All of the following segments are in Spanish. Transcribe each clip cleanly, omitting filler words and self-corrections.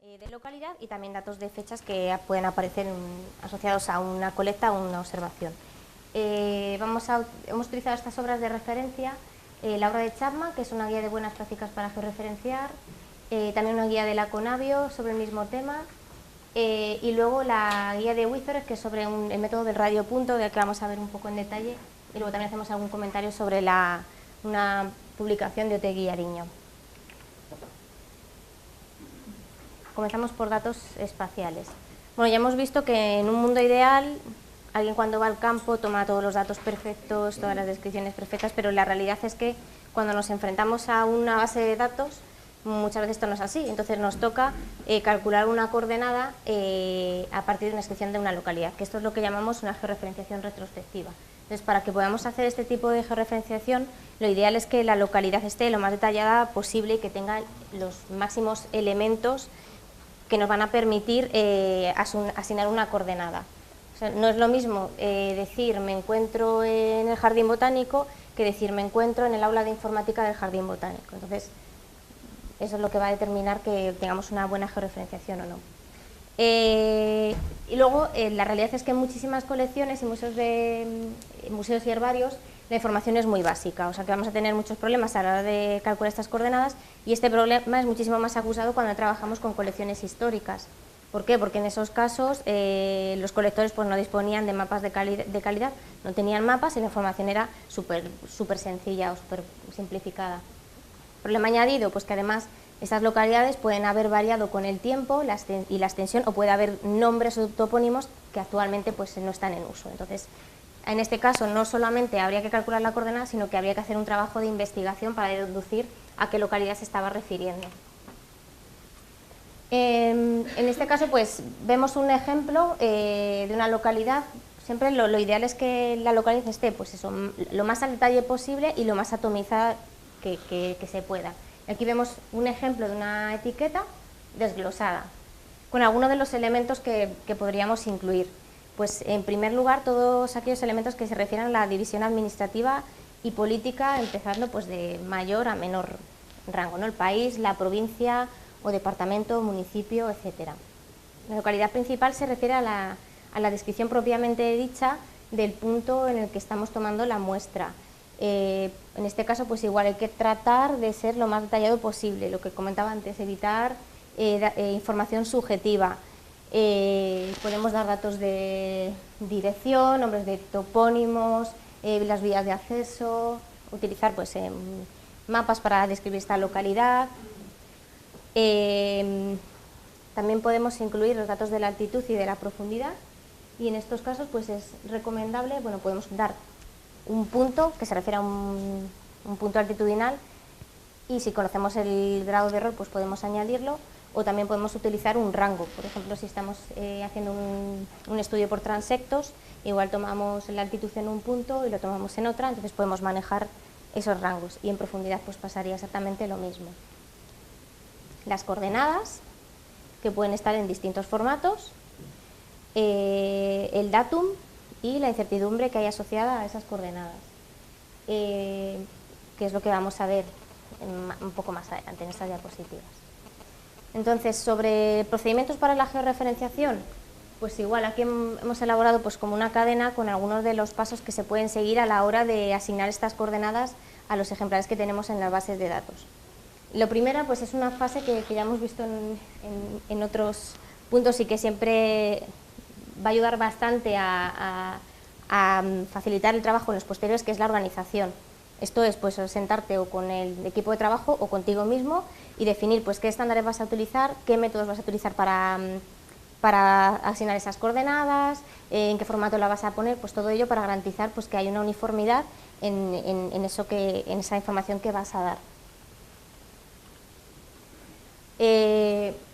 de localidad y también datos de fechas que pueden aparecer asociados a una colecta o una observación. Hemos utilizado estas obras de referencia, la obra de Chapman, que es una guía de buenas prácticas para georreferenciar, también una guía de la Conavio sobre el mismo tema, y luego la guía de Wizard, que es sobre el método del radiopunto, que vamos a ver un poco en detalle, y luego también hacemos algún comentario sobre una publicación de Otegi y Ariño. Comenzamos por datos espaciales. Bueno, ya hemos visto que en un mundo ideal, alguien cuando va al campo toma todos los datos perfectos, todas las descripciones perfectas, pero la realidad es que cuando nos enfrentamos a una base de datos, muchas veces esto no es así. Entonces nos toca calcular una coordenada a partir de una descripción de una localidad, que esto es lo que llamamos una georreferenciación retrospectiva. Entonces, para que podamos hacer este tipo de georreferenciación, lo ideal es que la localidad esté lo más detallada posible y que tenga los máximos elementos que nos van a permitir asignar una coordenada. O sea, no es lo mismo decir me encuentro en el jardín botánico que decir me encuentro en el aula de informática del jardín botánico. Entonces, eso es lo que va a determinar que tengamos una buena georreferenciación o no. Y luego, la realidad es que en muchísimas colecciones y museos y herbarios la información es muy básica, o sea que vamos a tener muchos problemas a la hora de calcular estas coordenadas, y este problema es muchísimo más acusado cuando trabajamos con colecciones históricas. ¿Por qué? Porque en esos casos los colectores pues, no disponían de mapas de calidad, no tenían mapas y la información era súper sencilla o súper simplificada. Problema añadido, pues que además estas localidades pueden haber variado con el tiempo y la extensión, o puede haber nombres o topónimos que actualmente pues, no están en uso. Entonces, en este caso no solamente habría que calcular la coordenada, sino que habría que hacer un trabajo de investigación para deducir a qué localidad se estaba refiriendo. En este caso pues vemos un ejemplo de una localidad. Siempre lo ideal es que la localidad esté pues eso, lo más al detalle posible y lo más atomizada que se pueda. Aquí vemos un ejemplo de una etiqueta desglosada, con algunos de los elementos que podríamos incluir. Pues en primer lugar todos aquellos elementos que se refieren a la división administrativa y política, empezando pues de mayor a menor rango, ¿no? El país, la provincia o departamento, municipio, etcétera. La localidad principal se refiere a la descripción propiamente dicha del punto en el que estamos tomando la muestra. En este caso pues igual hay que tratar de ser lo más detallado posible, lo que comentaba antes, evitar información subjetiva. Podemos dar datos de dirección, nombres de topónimos, las vías de acceso, utilizar pues, mapas para describir esta localidad. También podemos incluir los datos de la altitud y de la profundidad, y en estos casos pues, es recomendable, bueno, podemos dar un punto que se refiere a un punto altitudinal, y si conocemos el grado de error pues podemos añadirlo, o también podemos utilizar un rango. Por ejemplo, si estamos haciendo un estudio por transectos, igual tomamos la altitud en un punto y lo tomamos en otra, entonces podemos manejar esos rangos, y en profundidad pues pasaría exactamente lo mismo. Las coordenadas, que pueden estar en distintos formatos, el datum y la incertidumbre que hay asociada a esas coordenadas, que es lo que vamos a ver un poco más adelante en estas diapositivas. Entonces, sobre procedimientos para la georreferenciación, pues igual aquí hemos elaborado pues como una cadena con algunos de los pasos que se pueden seguir a la hora de asignar estas coordenadas a los ejemplares que tenemos en las bases de datos. Lo primero pues es una fase que ya hemos visto en otros puntos y que siempre va a ayudar bastante a facilitar el trabajo en los posteriores, que es la organización. Esto es pues sentarte o con el equipo de trabajo o contigo mismo y definir pues qué estándares vas a utilizar, qué métodos vas a utilizar para asignar esas coordenadas, en qué formato la vas a poner, pues todo ello para garantizar pues que hay una uniformidad en esa información que vas a dar.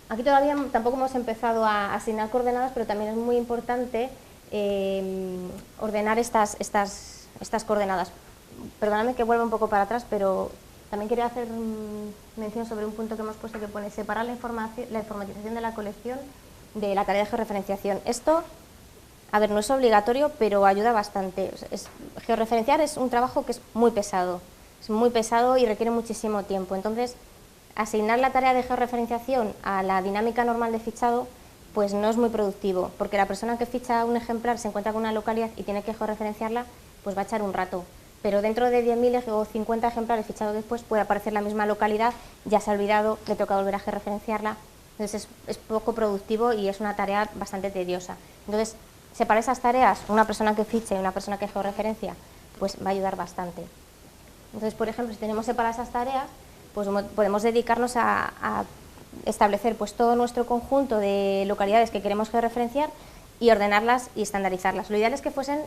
Aquí todavía tampoco hemos empezado a asignar coordenadas, pero también es muy importante ordenar estas coordenadas. Perdóname que vuelva un poco para atrás, pero también quería hacer mención sobre un punto que hemos puesto que pone separar la informatización de la colección de la tarea de georreferenciación. Esto, a ver, no es obligatorio, pero ayuda bastante. Georreferenciar es un trabajo que es muy pesado y requiere muchísimo tiempo. Entonces, asignar la tarea de georreferenciación a la dinámica normal de fichado pues no es muy productivo, porque la persona que ficha un ejemplar se encuentra con una localidad y tiene que georreferenciarla, pues va a echar un rato. Pero dentro de 10.000 o 50 ejemplares fichados después puede aparecer la misma localidad, ya se ha olvidado, le toca volver a georreferenciarla, entonces es poco productivo y es una tarea bastante tediosa. Entonces, separar esas tareas, una persona que fiche y una persona que georreferencia, pues va a ayudar bastante. Entonces, por ejemplo, si tenemos separadas esas tareas, pues podemos dedicarnos a establecer pues todo nuestro conjunto de localidades que queremos georreferenciar y ordenarlas y estandarizarlas. Lo ideal es que fuesen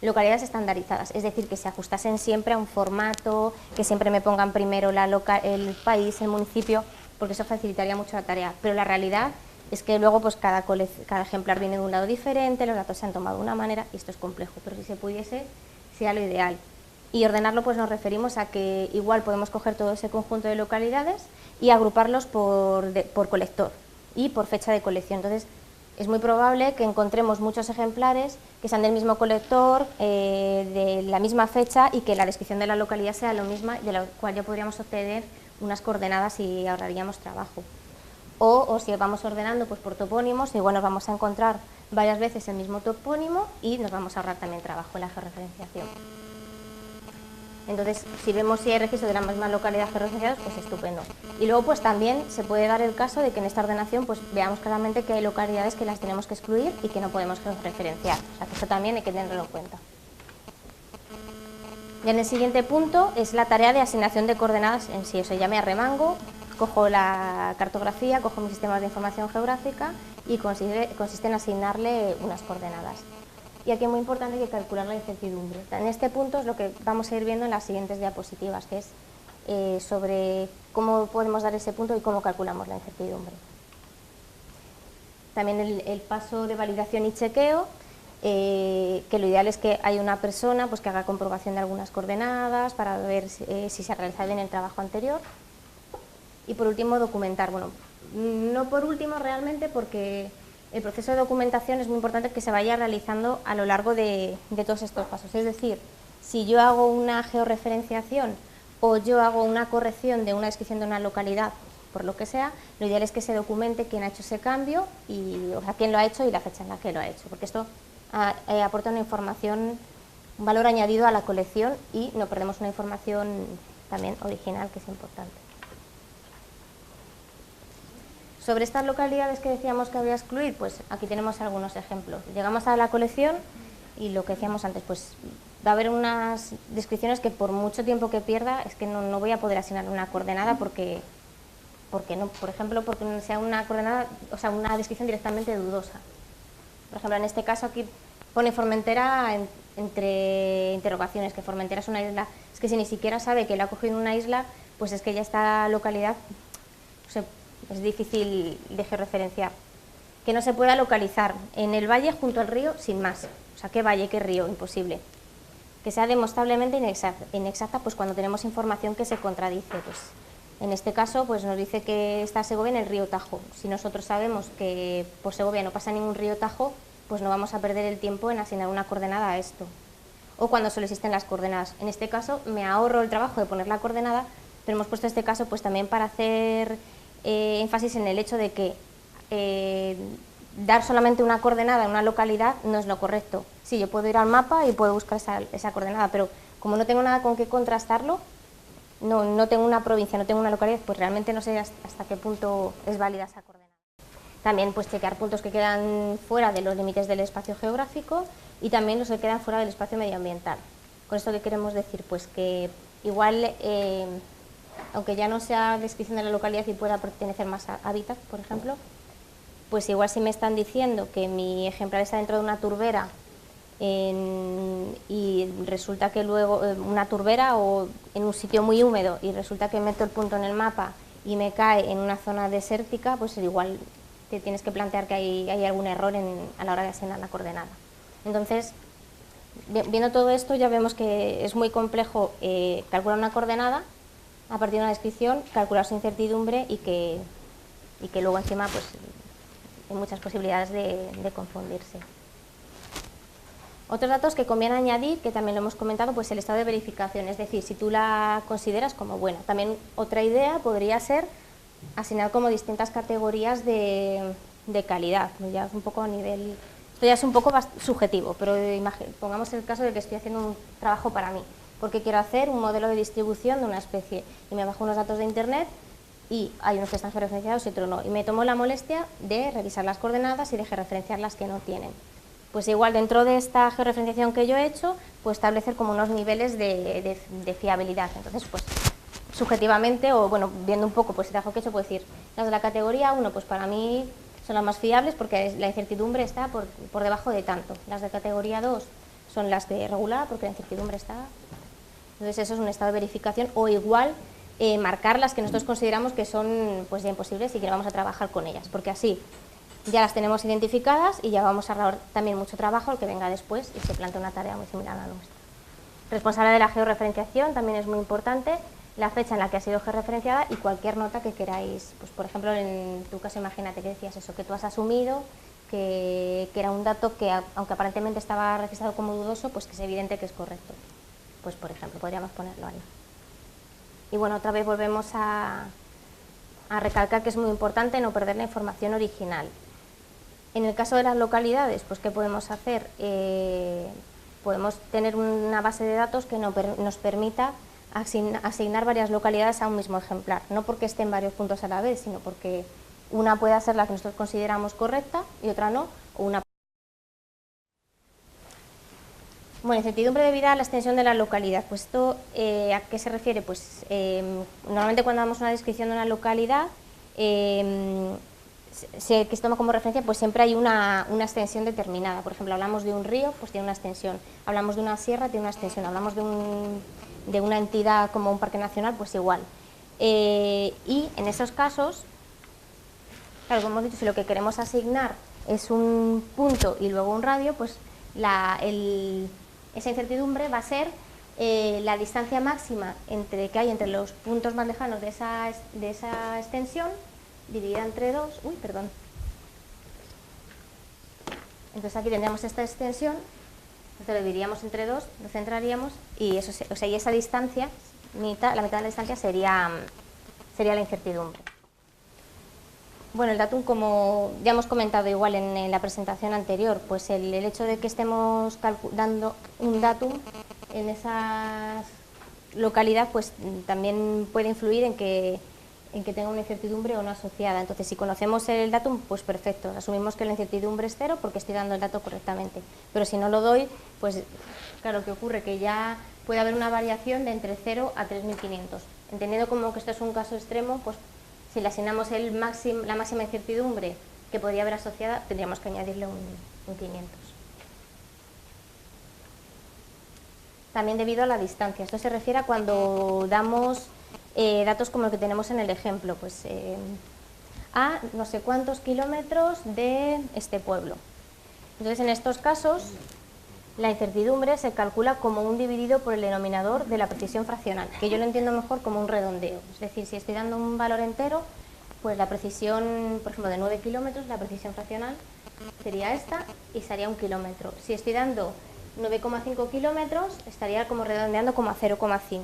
localidades estandarizadas, es decir, que se ajustasen siempre a un formato, que siempre me pongan primero el país, el municipio, porque eso facilitaría mucho la tarea. Pero la realidad es que luego pues cada ejemplar viene de un lado diferente, los datos se han tomado de una manera y esto es complejo, pero si se pudiese sería lo ideal. Y ordenarlo pues nos referimos a que igual podemos coger todo ese conjunto de localidades y agruparlos por colector y por fecha de colección. Entonces es muy probable que encontremos muchos ejemplares que sean del mismo colector, de la misma fecha y que la descripción de la localidad sea la misma, de la cual ya podríamos obtener unas coordenadas y ahorraríamos trabajo. O si vamos ordenando pues por topónimos, igual nos vamos a encontrar varias veces el mismo topónimo y nos vamos a ahorrar también trabajo en la georreferenciación. Entonces, si vemos si hay registros de la misma localidad georreferenciados, pues estupendo. Y luego, pues también se puede dar el caso de que en esta ordenación pues veamos claramente que hay localidades que las tenemos que excluir y que no podemos georreferenciar. O sea, que eso también hay que tenerlo en cuenta. Y en el siguiente punto es la tarea de asignación de coordenadas en sí. O sea, ya me arremango, cojo la cartografía, cojo mis sistemas de información geográfica y consiste en asignarle unas coordenadas. Y aquí es muy importante que calcular la incertidumbre. En este punto es lo que vamos a ir viendo en las siguientes diapositivas, que es sobre cómo podemos dar ese punto y cómo calculamos la incertidumbre. También el paso de validación y chequeo, que lo ideal es que haya una persona pues, que haga comprobación de algunas coordenadas para ver si se ha realizado bien el trabajo anterior. Y por último, documentar. Bueno, no por último realmente porque el proceso de documentación es muy importante que se vaya realizando a lo largo de todos estos pasos. Es decir, si yo hago una georreferenciación o yo hago una corrección de una descripción de una localidad, por lo que sea, lo ideal es que se documente quién ha hecho ese cambio, o sea, quién lo ha hecho y la fecha en la que lo ha hecho, porque esto aporta una información, un valor añadido a la colección y no perdemos una información también original, que es importante. Sobre estas localidades que decíamos que habría que excluir, pues aquí tenemos algunos ejemplos. Llegamos a la colección y lo que decíamos antes, pues va a haber unas descripciones que por mucho tiempo que pierda es que no voy a poder asignar una coordenada porque no, por ejemplo, porque sea una coordenada, o sea, una descripción directamente dudosa. Por ejemplo, en este caso aquí pone Formentera entre interrogaciones, que Formentera es una isla. Es que si ni siquiera sabe que lo ha cogido en una isla, pues es que ya esta localidad, o sea, es difícil de georreferenciar. Que no se pueda localizar en el valle junto al río sin más. O sea, ¿qué valle, qué río? Imposible. Que sea demostrablemente inexacta, pues cuando tenemos información que se contradice. Pues en este caso pues nos dice que está Segovia en el río Tajo. Si nosotros sabemos que por Segovia no pasa ningún río Tajo, pues no vamos a perder el tiempo en asignar una coordenada a esto. O cuando solo existen las coordenadas. En este caso me ahorro el trabajo de poner la coordenada, pero hemos puesto este caso pues también para hacer énfasis en el hecho de que dar solamente una coordenada en una localidad no es lo correcto. Sí, yo puedo ir al mapa y puedo buscar esa coordenada, pero como no tengo nada con qué contrastarlo, no tengo una provincia, no tengo una localidad, pues realmente no sé hasta qué punto es válida esa coordenada. También pues chequear puntos que quedan fuera de los límites del espacio geográfico y también los que quedan fuera del espacio medioambiental. ¿Con esto qué queremos decir? Pues que igual aunque ya no sea descripción de la localidad y pueda pertenecer más a hábitat, por ejemplo, pues igual si me están diciendo que mi ejemplar está dentro de una turbera y resulta que luego una turbera o en un sitio muy húmedo y resulta que meto el punto en el mapa y me cae en una zona desértica, pues igual te tienes que plantear que hay algún error a la hora de asignar la coordenada. Entonces, viendo todo esto ya vemos que es muy complejo calcular una coordenada a partir de una descripción, calcular su incertidumbre y que luego encima pues hay muchas posibilidades de confundirse. Otros datos que conviene añadir, que también lo hemos comentado, pues el estado de verificación, es decir, si tú la consideras como buena. También otra idea podría ser asignar como distintas categorías de calidad, ya es un poco a nivel, esto ya es un poco subjetivo, pero pongamos el caso de que estoy haciendo un trabajo para mí, porque quiero hacer un modelo de distribución de una especie y me bajo unos datos de internet y hay unos que están georreferenciados y otros no, y me tomo la molestia de revisar las coordenadas y de georreferenciar las que no tienen. Pues igual dentro de esta georreferenciación que yo he hecho, pues establecer como unos niveles de fiabilidad. Entonces, pues subjetivamente, o bueno, viendo un poco pues el trabajo que he hecho, puedo decir, las de la categoría 1, pues para mí son las más fiables porque la incertidumbre está por debajo de tanto. Las de categoría 2 son las de regular porque la incertidumbre está. Entonces eso es un estado de verificación, o igual marcar las que nosotros consideramos que son pues ya imposibles y que no vamos a trabajar con ellas, porque así ya las tenemos identificadas y ya vamos a ahorrar también mucho trabajo al que venga después y se plantea una tarea muy similar a la nuestra. Responsable de la georreferenciación también es muy importante, la fecha en la que ha sido georreferenciada y cualquier nota que queráis. Pues por ejemplo, en tu caso, imagínate que decías eso, que tú has asumido que era un dato que, aunque aparentemente estaba registrado como dudoso, pues que es evidente que es correcto. Pues por ejemplo, podríamos ponerlo ahí. Y bueno, otra vez volvemos a recalcar que es muy importante no perder la información original. En el caso de las localidades, pues ¿qué podemos hacer? Podemos tener una base de datos que nos permita asignar varias localidades a un mismo ejemplar, no porque estén varios puntos a la vez, sino porque una puede ser la que nosotros consideramos correcta y otra no, o una. Bueno, incertidumbre debida a la extensión de la localidad. Pues esto, ¿a qué se refiere? Pues normalmente cuando damos una descripción de una localidad, que se toma como referencia, pues siempre hay una extensión determinada. Por ejemplo, hablamos de un río, pues tiene una extensión. Hablamos de una sierra, tiene una extensión. Hablamos de una entidad como un parque nacional, pues igual. Y en esos casos, claro, como hemos dicho, si lo que queremos asignar es un punto y luego un radio, pues esa incertidumbre va a ser la distancia máxima que hay entre los puntos más lejanos de esa extensión, dividida entre 2, entonces aquí tendríamos esta extensión, entonces lo dividiríamos entre 2, lo centraríamos y eso, y esa distancia, la mitad de la distancia sería la incertidumbre. Bueno, el datum, como ya hemos comentado igual en la presentación anterior, pues el hecho de que estemos dando un datum en esa localidad, pues también puede influir en que tenga una incertidumbre o no asociada. Entonces, si conocemos el datum, pues perfecto, asumimos que la incertidumbre es 0 porque estoy dando el dato correctamente. Pero si no lo doy, pues claro, ¿qué ocurre? Que ya puede haber una variación de entre 0 a 3500. Entendiendo como que esto es un caso extremo, pues si le asignamos la máxima incertidumbre que podría haber asociada, tendríamos que añadirle un 500. También debido a la distancia. Esto se refiere a cuando damos datos como el que tenemos en el ejemplo, pues a no sé cuántos kilómetros de este pueblo. Entonces, en estos casos, la incertidumbre se calcula como un dividido por el denominador de la precisión fraccional, que yo lo entiendo mejor como un redondeo. Es decir, si estoy dando un valor entero, pues la precisión, por ejemplo, de 9 kilómetros, la precisión fraccional sería esta y sería 1 kilómetro. Si estoy dando 9,5 kilómetros, estaría como redondeando como a 0,5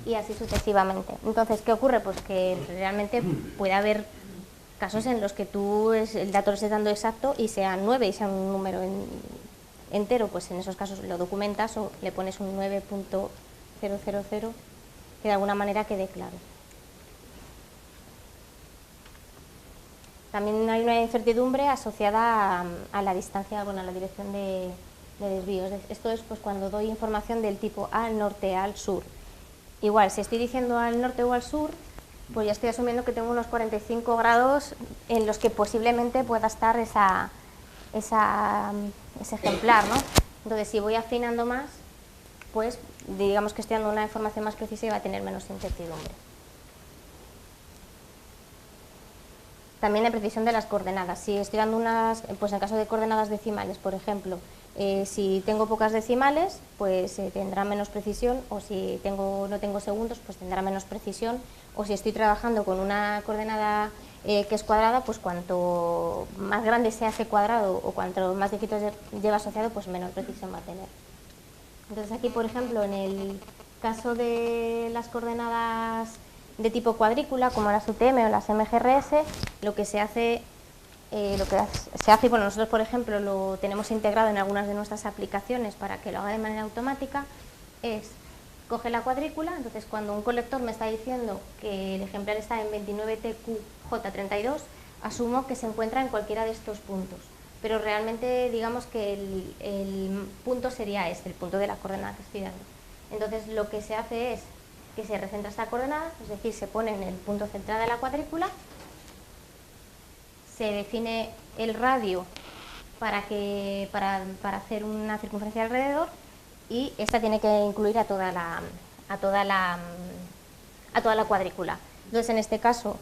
y así sucesivamente. Entonces, ¿qué ocurre? Pues que realmente puede haber casos en los que tú el dato lo estés dando exacto y sea 9 y sea un número entero, pues en esos casos lo documentas o le pones un 9.000 que de alguna manera quede claro. También hay una incertidumbre asociada a la distancia, bueno, a la dirección de desvíos. Esto es pues cuando doy información del tipo al norte, al sur. Igual, si estoy diciendo al norte o al sur, pues ya estoy asumiendo que tengo unos 45 grados en los que posiblemente pueda estar ese ejemplar, ¿no? Entonces, si voy afinando más, pues digamos que estoy dando una información más precisa y va a tener menos incertidumbre. También la precisión de las coordenadas. Si estoy dando pues en caso de coordenadas decimales, por ejemplo, si tengo pocas decimales, pues tendrá menos precisión, o si no tengo segundos, pues tendrá menos precisión, o si estoy trabajando con una coordenada que es cuadrada, pues cuanto más grande sea ese cuadrado o cuanto más dígitos lleva asociado, pues menor precisión va a tener. Entonces aquí, por ejemplo, en el caso de las coordenadas de tipo cuadrícula, como las UTM o las MGRS, lo que se hace, y bueno, nosotros por ejemplo lo tenemos integrado en algunas de nuestras aplicaciones para que lo haga de manera automática, es coge la cuadrícula. Entonces cuando un colector me está diciendo que el ejemplar está en 29TQJ32, asumo que se encuentra en cualquiera de estos puntos, pero realmente digamos que el punto sería este, el punto de la coordenada que estoy dando. Entonces lo que se hace es que se recentra esta coordenada, es decir, se pone en el punto central de la cuadrícula, se define el radio para hacer una circunferencia alrededor, y esta tiene que incluir a toda la cuadrícula. Entonces, en este caso,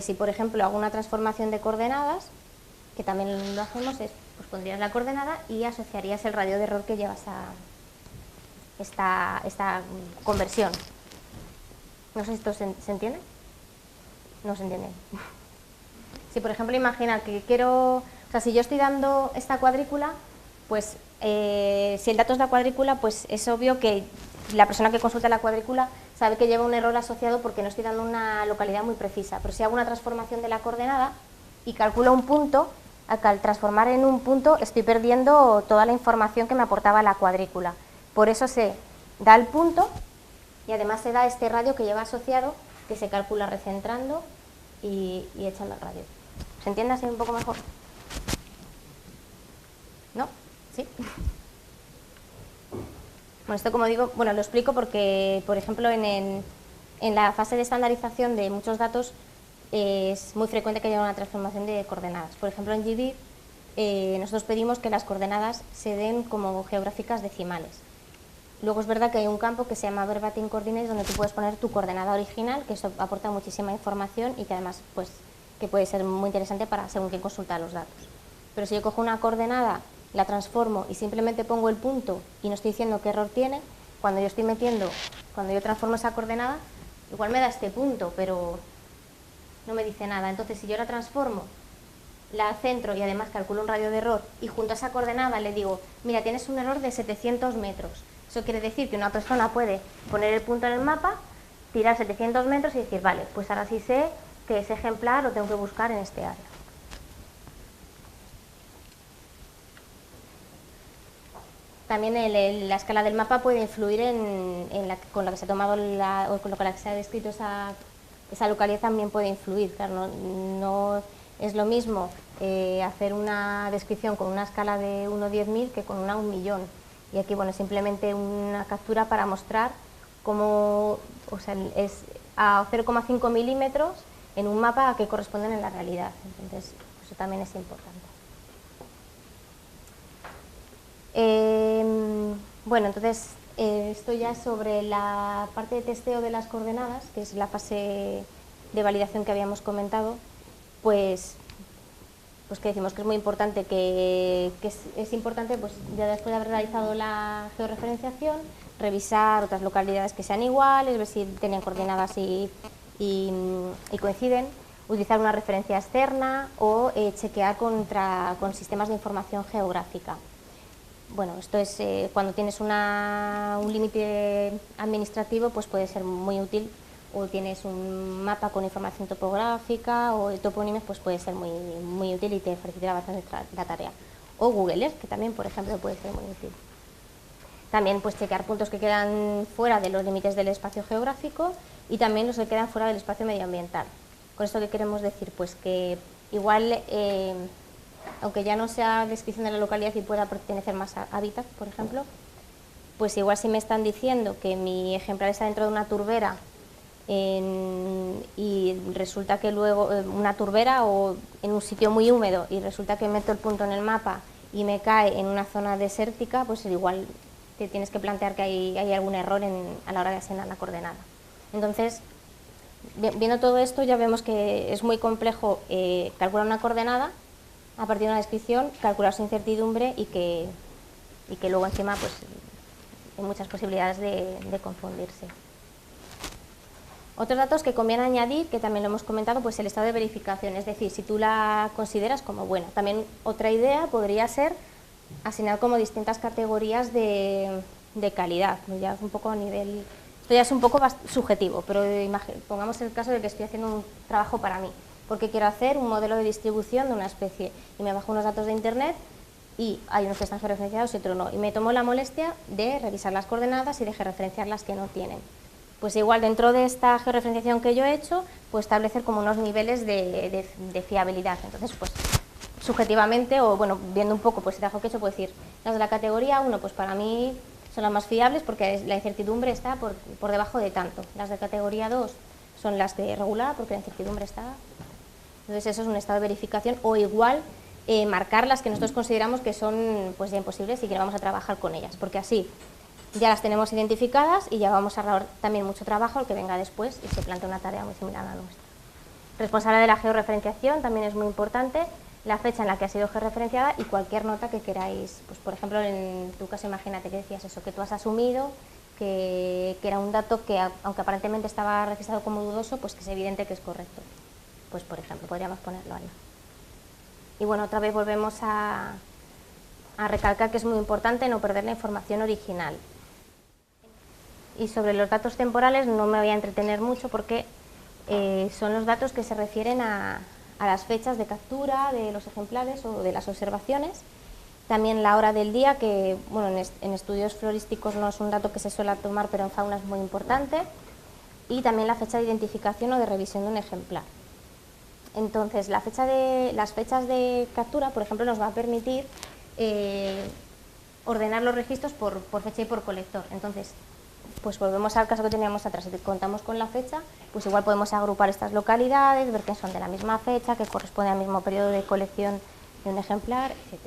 si por ejemplo hago una transformación de coordenadas, que también lo hacemos, pues pondrías la coordenada y asociarías el radio de error que llevas a esta conversión. No sé si esto se entiende. No se entiende. Si por ejemplo imagina que si yo estoy dando esta cuadrícula, pues si el dato es la cuadrícula, pues es obvio que la persona que consulta la cuadrícula sabe que lleva un error asociado porque no estoy dando una localidad muy precisa. Pero si hago una transformación de la coordenada y calculo un punto, al transformar en un punto estoy perdiendo toda la información que me aportaba la cuadrícula. Por eso se da el punto y además se da este radio que lleva asociado, que se calcula recentrando y echando el radio. ¿Se entiende así un poco mejor? ¿No? ¿Sí? Bueno, esto como digo, lo explico porque, por ejemplo, en la fase de estandarización de muchos datos es muy frecuente que haya una transformación de coordenadas. Por ejemplo, en GBIF nosotros pedimos que las coordenadas se den como geográficas decimales. Luego es verdad que hay un campo que se llama Verbatim Coordinates, donde tú puedes poner tu coordenada original, que eso aporta muchísima información y que además pues, que puede ser muy interesante para según quien consulta los datos. Pero si yo cojo una coordenada, la transformo y simplemente pongo el punto y no estoy diciendo qué error tiene, cuando yo transformo esa coordenada, igual me da este punto, pero no me dice nada. Entonces, si yo la transformo, la centro y además calculo un radio de error y junto a esa coordenada le digo, mira, tienes un error de 700 metros. Eso quiere decir que una persona puede poner el punto en el mapa, tirar 700 metros y decir, vale, pues ahora sí sé que ese ejemplar lo tengo que buscar en este área. También la escala del mapa puede influir con la que se ha tomado o con lo que se ha descrito esa localidad, también puede influir. Claro, no es lo mismo hacer una descripción con una escala de 1 a 10.000 que con una a 1.000.000. Y aquí, bueno, simplemente una captura para mostrar cómo, es a 0,5 milímetros en un mapa a que corresponden en la realidad. Entonces, eso también es importante. Bueno, entonces, esto ya es sobre la parte de testeo de las coordenadas, que es la fase de validación que habíamos comentado, pues que decimos que es muy importante, que es importante, pues ya después de haber realizado la georreferenciación, revisar otras localidades que sean iguales, ver si tenían coordenadas y coinciden, utilizar una referencia externa o chequear con sistemas de información geográfica. Bueno, esto es cuando tienes un límite administrativo, pues puede ser muy útil, o tienes un mapa con información topográfica o de topónimos, pues puede ser muy, muy útil y te facilitará bastante la tarea. O Google Earth, que también, por ejemplo, puede ser muy útil. También pues chequear puntos que quedan fuera de los límites del espacio geográfico y también los que quedan fuera del espacio medioambiental. ¿Con esto qué queremos decir? Pues que igual, aunque ya no sea descripción de la localidad y pueda pertenecer más a hábitat, por ejemplo, pues igual si me están diciendo que mi ejemplar está dentro de una turbera y resulta que luego una turbera o en un sitio muy húmedo y resulta que meto el punto en el mapa y me cae en una zona desértica, pues igual te tienes que plantear que hay algún error a la hora de asignar la coordenada. Entonces, viendo todo esto ya vemos que es muy complejo calcular una coordenada a partir de una descripción, calcular su incertidumbre y que luego encima pues hay muchas posibilidades de confundirse. Otros datos que conviene añadir, que también lo hemos comentado, pues el estado de verificación, es decir, si tú la consideras como buena. También otra idea podría ser asignar como distintas categorías de calidad, ya un poco a nivel Esto ya es un poco subjetivo, pero pongamos el caso de que estoy haciendo un trabajo para mí, porque quiero hacer un modelo de distribución de una especie y me bajo unos datos de internet y hay unos que están georreferenciados y otros no, y me tomo la molestia de revisar las coordenadas y de georreferenciar las que no tienen. Pues igual dentro de esta georreferenciación que yo he hecho, pues establecer como unos niveles de fiabilidad. Entonces, pues subjetivamente, o bueno, viendo un poco pues el trabajo que he hecho, puedo decir, las de la categoría 1, pues para mí son las más fiables porque la incertidumbre está por debajo de tanto. Las de categoría 2 son las de regular porque la incertidumbre está. Entonces eso es un estado de verificación, o igual marcar las que nosotros consideramos que son pues ya imposibles y que no vamos a trabajar con ellas, porque así ya las tenemos identificadas y ya vamos a ahorrar también mucho trabajo al que venga después y se plantea una tarea muy similar a la nuestra. Responsable de la georreferenciación también es muy importante, la fecha en la que ha sido georreferenciada y cualquier nota que queráis. Pues por ejemplo, en tu caso, imagínate que decías eso, que tú has asumido que era un dato que, aunque aparentemente estaba registrado como dudoso, pues que es evidente que es correcto. Pues por ejemplo, podríamos ponerlo ahí. Y bueno, otra vez volvemos a recalcar que es muy importante no perder la información original. Y sobre los datos temporales no me voy a entretener mucho porque son los datos que se refieren a las fechas de captura de los ejemplares o de las observaciones. También la hora del día, que bueno, en estudios florísticos no es un dato que se suele tomar, pero en fauna es muy importante. Y también la fecha de identificación o de revisión de un ejemplar. Entonces, las fechas de captura, por ejemplo, nos va a permitir ordenar los registros por fecha y por colector. Entonces, pues volvemos al caso que teníamos atrás, si contamos con la fecha, pues igual podemos agrupar estas localidades, ver que son de la misma fecha, que corresponde al mismo periodo de colección de un ejemplar, etc.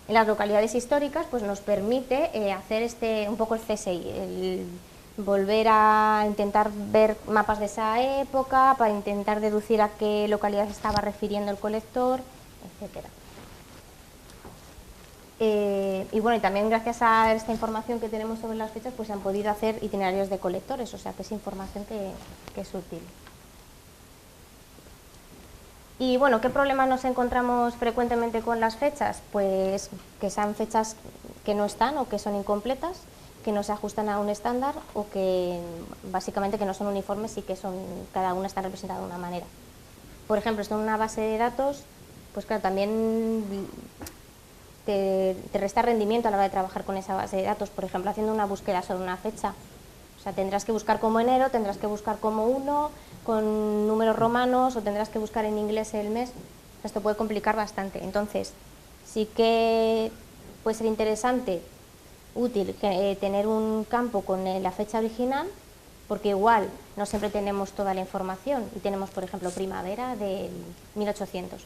En las localidades históricas pues nos permite hacer un poco el CSI, el volver a intentar ver mapas de esa época, para intentar deducir a qué localidad se estaba refiriendo el colector, etc. Y bueno, y también gracias a esta información que tenemos sobre las fechas, pues se han podido hacer itinerarios de colectores, o sea que es información que es útil. Y bueno, ¿qué problemas nos encontramos frecuentemente con las fechas? Pues que sean fechas que no están o que son incompletas, que no se ajustan a un estándar o que básicamente que no son uniformes y que cada una está representada de una manera. Por ejemplo, esto en una base de datos, pues claro, también te resta rendimiento a la hora de trabajar con esa base de datos, por ejemplo, haciendo una búsqueda sobre una fecha. O sea, tendrás que buscar como enero, tendrás que buscar como 1, con números romanos, o tendrás que buscar en inglés el mes. Esto puede complicar bastante. Entonces, sí que puede ser interesante, útil, tener un campo con la fecha original, porque igual no siempre tenemos toda la información y tenemos, por ejemplo, primavera del 1800.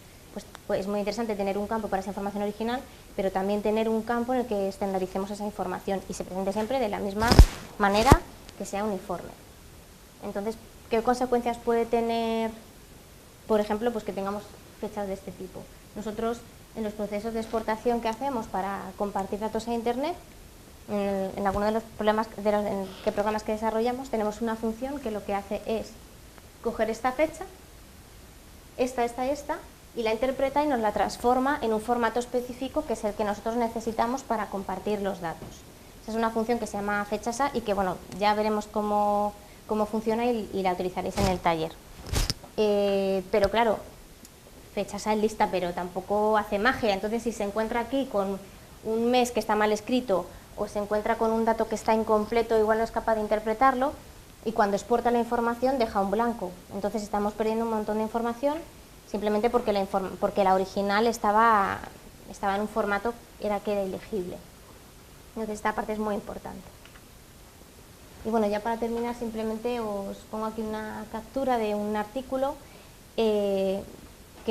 Pues es muy interesante tener un campo para esa información original, pero también tener un campo en el que estandaricemos esa información y se presente siempre de la misma manera, que sea uniforme. Entonces, ¿qué consecuencias puede tener, por ejemplo, pues que tengamos fechas de este tipo? Nosotros, en los procesos de exportación que hacemos para compartir datos a Internet, en alguno de los programas que desarrollamos, tenemos una función que lo que hace es coger esta fecha, esta, y la interpreta y nos la transforma en un formato específico que es el que nosotros necesitamos para compartir los datos. Esa es una función que se llama fechasa y que bueno, ya veremos cómo funciona y la utilizaréis en el taller. Pero claro, fechasa es lista, pero tampoco hace magia. Entonces, si se encuentra aquí con un mes que está mal escrito o se encuentra con un dato que está incompleto, igual no es capaz de interpretarlo, y cuando exporta la información deja un blanco. Entonces estamos perdiendo un montón de información simplemente porque la original estaba en un formato que era ilegible. Entonces esta parte es muy importante. Y bueno, ya para terminar simplemente os pongo aquí una captura de un artículo que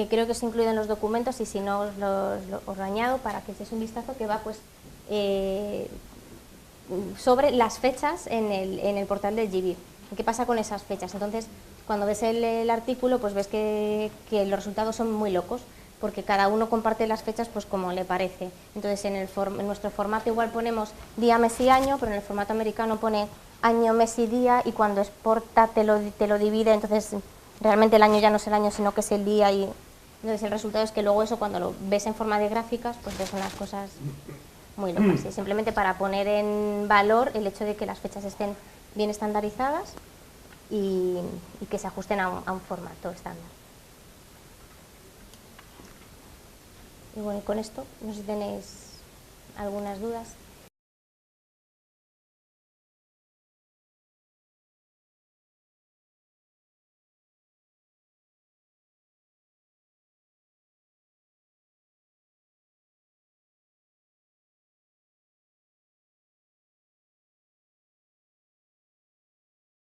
creo que es incluido en los documentos, y si no os lo añado para que echéis un vistazo, que va pues sobre las fechas en el portal del GBIF. ¿Qué pasa con esas fechas? Entonces, cuando ves el artículo, pues ves que los resultados son muy locos, porque cada uno comparte las fechas pues como le parece. Entonces, en nuestro formato igual ponemos día, mes y año, pero en el formato americano pone año, mes y día, y cuando exporta te lo divide, entonces realmente el año ya no es el año, sino que es el día, y entonces el resultado es que luego eso, cuando lo ves en forma de gráficas, pues ves unas cosas muy loca, sí, simplemente para poner en valor el hecho de que las fechas estén bien estandarizadas y que se ajusten a un formato estándar. Y bueno, con esto, no sé si tenéis algunas dudas.